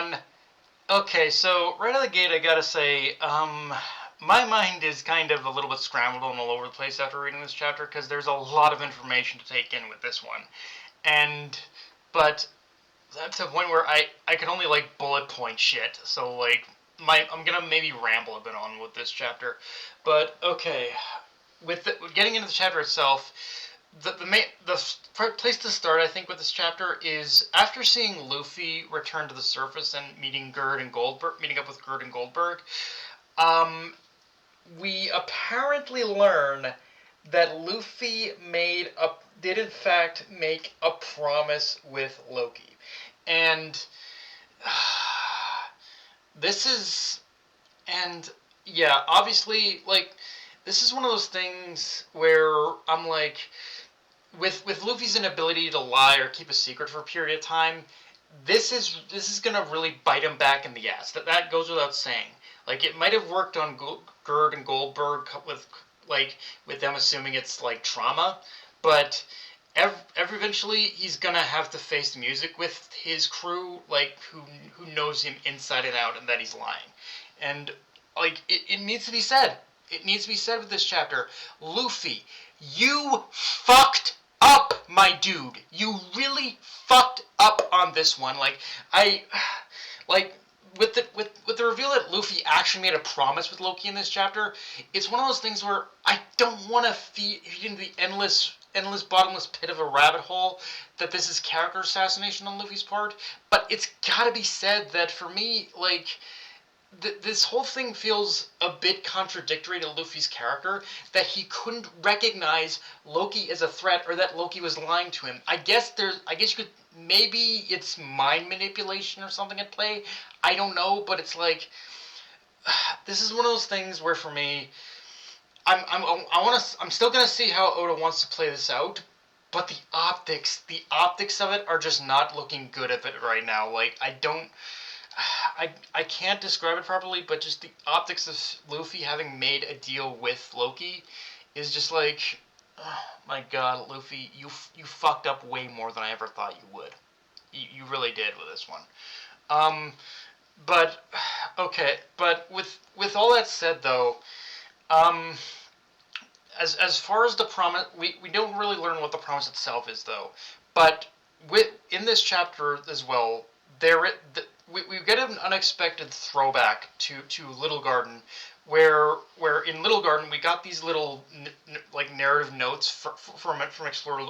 everyone. Okay, so right out of the gate, I gotta say, my mind is kind of a little bit scrambled and all over the place after reading this chapter because there's a lot of information to take in with this one, and but that's a point where I can only like bullet point shit. So like I'm gonna maybe ramble a bit on with this chapter, but okay, with getting into the chapter itself, the place to start, I think, with this chapter is after seeing Luffy return to the surface and meeting up with Gerd and Goldberg. Um, we apparently learn that Luffy did in fact make a promise with Loki, and this is and yeah, obviously, like this is one of those things where I'm like, with Luffy's inability to lie or keep a secret for a period of time, this is gonna really bite him back in the ass. That goes without saying. Like it might have worked on Gerd and Goldberg with them assuming it's like trauma, but eventually he's gonna have to face the music with his crew, like who knows him inside and out, and that he's lying. And like it needs to be said. It needs to be said with this chapter. Luffy, you fucked up, my dude. You really fucked up on this one. Like with the reveal that Luffy actually made a promise with Loki in this chapter, it's one of those things where I don't want to feed into the endless bottomless pit of a rabbit hole that this is character assassination on Luffy's part. But it's got to be said that for me, like this whole thing feels a bit contradictory to Luffy's character, that he couldn't recognize Loki as a threat or that Loki was lying to him. I guess you could, maybe it's mind manipulation or something at play. I don't know, but it's like this is one of those things where for me, I'm still gonna see how Oda wants to play this out, but the optics of it are just not looking good of it right now. Like I can't describe it properly, but just the optics of Luffy having made a deal with Loki is just like, oh my god, Luffy, you fucked up way more than I ever thought you would. You really did with this one. Um, but okay, but with all that said though, um, as far as the promise, we don't really learn what the promise itself is though. But in this chapter as well, we get an unexpected throwback to Little Garden, where in Little Garden we got these little like narrative notes from Explorer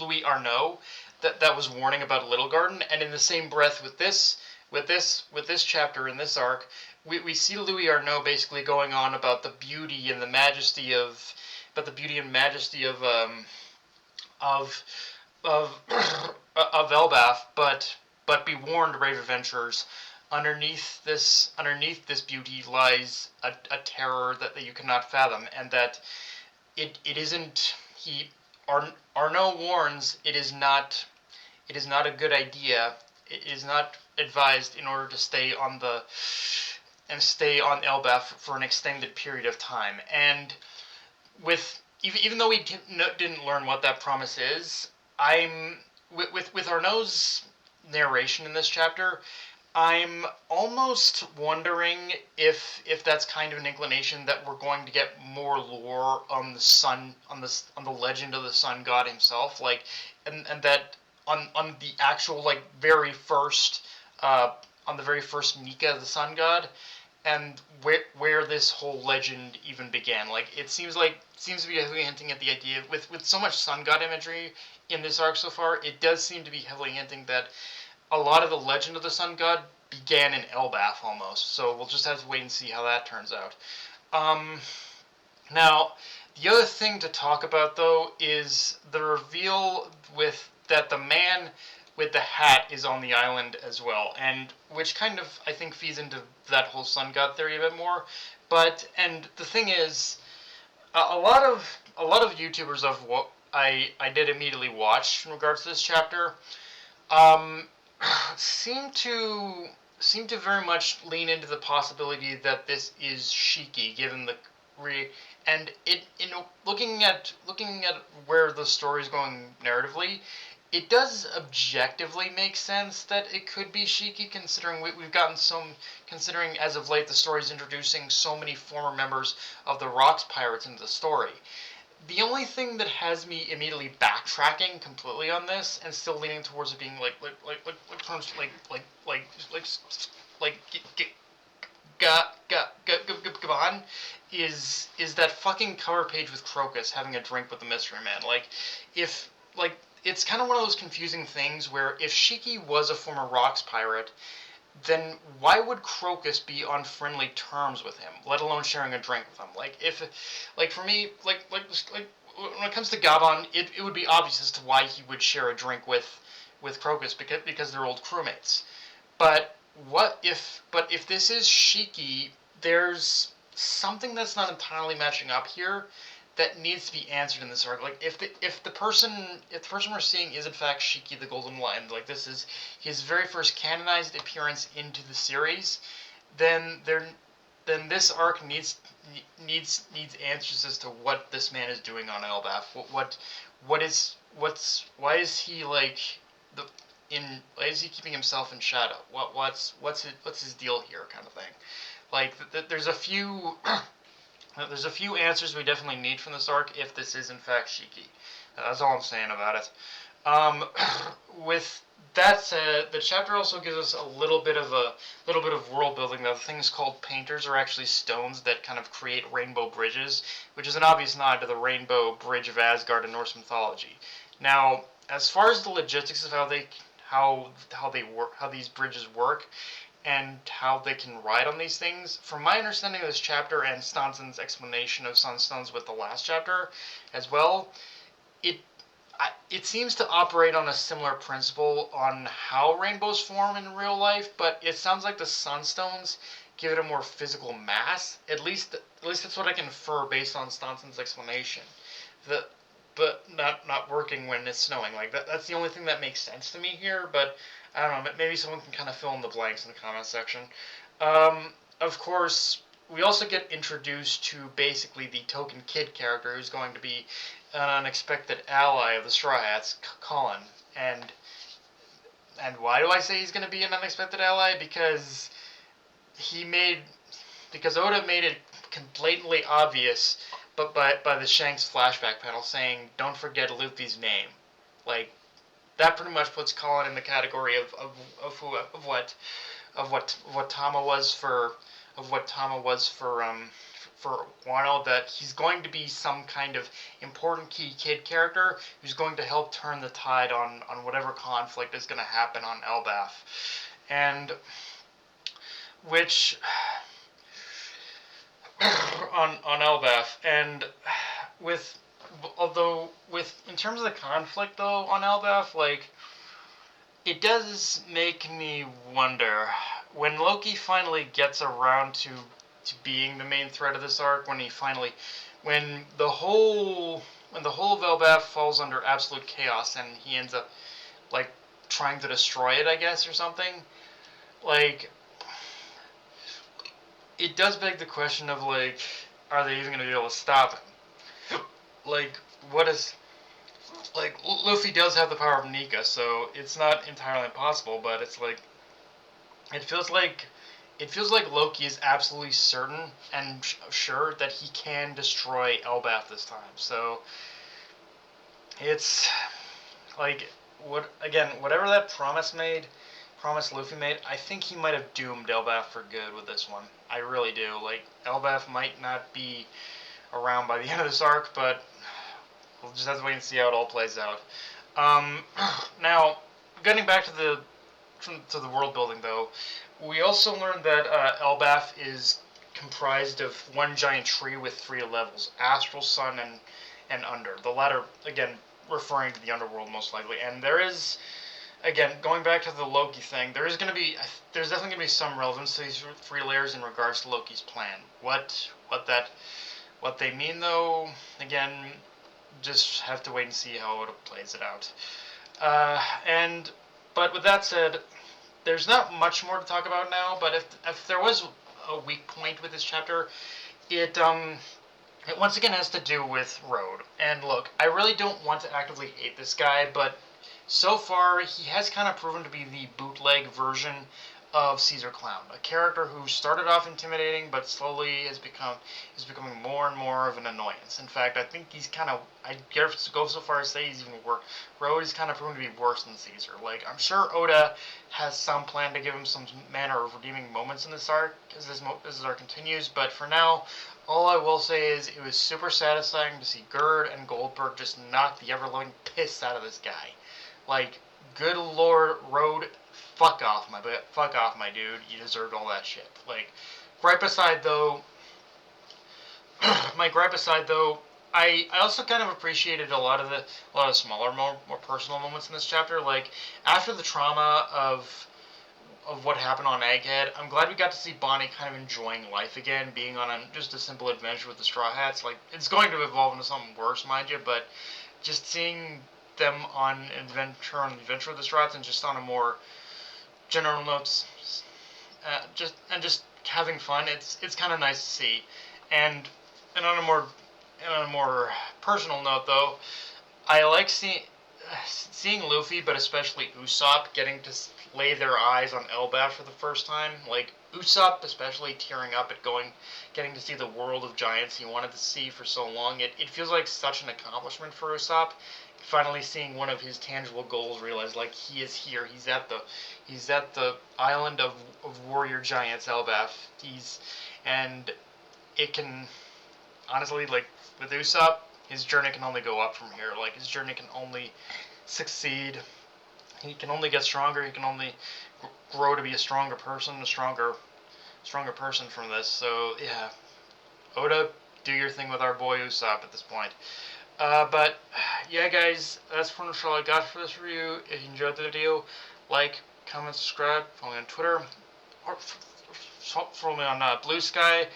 Louis Arnaud that was warning about Little Garden, and in the same breath with this chapter in this arc, we see Louis Arnaud basically going on about the beauty and the majesty of but the beauty and majesty of of of Elbaf, but be warned, brave adventurers. Underneath this beauty lies a terror that you cannot fathom, and that it isn't. Arnaud warns it is not a good idea. It is not advised in order to stay on Elbaf for an extended period of time. And with even though we didn't learn what that promise is, I'm with Arnaud's narration in this chapter, I'm almost wondering if that's kind of an inclination that we're going to get more lore on the sun on the legend of the sun god himself, like and that on the actual like on the very first Nika, the sun god, and where this whole legend even began. Like it seems to be heavily hinting at the idea with so much sun god imagery in this arc so far. It does seem to be heavily hinting that a lot of the legend of the sun god began in Elbaf almost. So we'll just have to wait and see how that turns out. Um, Now, the other thing to talk about though is the reveal with that the man with the hat is on the island as well, and which kind of I think feeds into that whole sun god theory a bit more. But and the thing is, a lot of YouTubers of what I did immediately watch in regards to this chapter, um, seem to very much lean into the possibility that this is Shiki, given the re and it looking at where the story is going narratively, it does objectively make sense that it could be Shiki, considering we've gotten some, considering as of late the story's introducing so many former members of the Rocks Pirates into the story. The only thing that has me immediately backtracking completely on this and still leaning towards it being like Gaban is that fucking cover page with Crocus having a drink with the Mystery Man. If like it's kind of one of those confusing things where if Shiki was a former Rocks pirate, then why would Crocus be on friendly terms with him, let alone sharing a drink with him? For me, when it comes to Gabon, it would be obvious as to why he would share a drink with Crocus because they're old crewmates. But if this is Shiki, there's something that's not entirely matching up here that needs to be answered in this arc. Like if the person we're seeing is in fact Shiki the Golden Lion, like this is his very first canonized appearance into the series, then this arc needs answers as to what this man is doing on Elbaf. Why is he like the why is he keeping himself in shadow? What's his deal here, kind of thing. There's a few there's a few answers we definitely need from this arc if this is in fact Shiki. That's all I'm saying about it. Um, with that said, the chapter also gives us a little bit of world building. That the things called painters are actually stones that kind of create rainbow bridges, which is an obvious nod to the rainbow bridge of Asgard in Norse mythology. Now, as far as the logistics of how these bridges work, and how they can ride on these things. From my understanding of this chapter and Stanson's explanation of Sunstones with the last chapter as well, it it seems to operate on a similar principle on how rainbows form in real life, but it sounds like the Sunstones give it a more physical mass. At least that's what I can infer based on Stanson's explanation. The but not working when it's snowing. That's the only thing that makes sense to me here. But I don't know. Maybe someone can kind of fill in the blanks in the comment section. Of course, we also get introduced to basically the token kid character who's going to be an unexpected ally of the Straw Hats, Colin. And why do I say he's going to be an unexpected ally? He made because Oda made it blatantly obvious, but by the Shanks flashback panel saying, "Don't forget Luffy's name." Like that pretty much puts Colin in the category of what Tama was for Wano, that he's going to be some kind of important key kid character who's going to help turn the tide on whatever conflict is going to happen on Elbaf. And which on Elbaf. And with although with in terms of the conflict though on Elbaf, it does make me wonder when Loki finally gets around to being the main threat of this arc, when the whole of Elbaf falls under absolute chaos and he ends up like trying to destroy it, I guess, or something. Like it does beg the question of are they even going to be able to stop him? Like what is Luffy does have the power of Nika, so it's not entirely impossible, but it's it feels like it feels like Loki is absolutely certain and sure that he can destroy Elbaf this time. So it's whatever that promise Luffy made, I think he might have doomed Elbaf for good with this one. I really do. Elbaf might not be around by the end of this arc, but we'll just have to wait and see how it all plays out. Now, getting back to the world building, though, we also learned that Elbaf is comprised of one giant tree with 3 levels: Astral, Sun, and Under. The latter, again, referring to the underworld most likely. And there is, again, going back to the Loki thing, there's definitely going to be some relevance to these 3 layers in regards to Loki's plan. What they mean, though, again, just have to wait and see how it plays it out. But with that said, there's not much more to talk about now. But if there was a weak point with this chapter, it once again has to do with Road. And look, I really don't want to actively hate this guy, but so far he has kind of proven to be the bootleg version of Caesar Clown, a character who started off intimidating but slowly is becoming more and more of an annoyance. In fact, I think he's kind of, I dare to go so far as say he's even worse. Road is kind of proven to be worse than Caesar. Like, I'm sure Oda has some plan to give him some manner of redeeming moments in this arc as this arc continues, but for now, all I will say is it was super satisfying to see Gerd and Goldberg just knock the ever-loving piss out of this guy. Like, good lord, Road, fuck off, my dude. You deserved all that shit. Like, gripe aside though, my gripe aside though, I also kind of appreciated a lot of smaller, more personal moments in this chapter. Like, after the trauma of what happened on Egghead, I'm glad we got to see Bonnie kind of enjoying life again, being on just a simple adventure with the Straw Hats. Like, it's going to evolve into something worse, mind you, but just seeing them on adventure with the Straw Hats and just on a more general notes, just having fun. It's kind of nice to see, and and on a more personal note though, I like seeing Luffy, but especially Usopp, getting to lay their eyes on Elbaf for the first time. Like, Usopp, especially tearing up at getting to see the world of giants he wanted to see for so long. It feels like such an accomplishment for Usopp. Finally seeing one of his tangible goals realized, like, he is here. He's at the island of warrior giants, Elbaf. And it can, honestly, like, with Usopp, his journey can only go up from here. Like, his journey can only succeed. He can only get stronger. He can only grow to be a stronger person, stronger person from this. So yeah, Oda, do your thing with our boy Usopp at this point. But yeah, guys, that's pretty much all I got for this review. If you enjoyed the video, like, comment, subscribe, follow me on Twitter, or follow me on Blue Sky,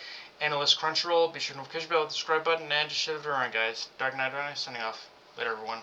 Analyst Crunchyroll. Be sure to push the subscribe button and just shit it around, guys. Dark Knight Runner signing off. Later, everyone.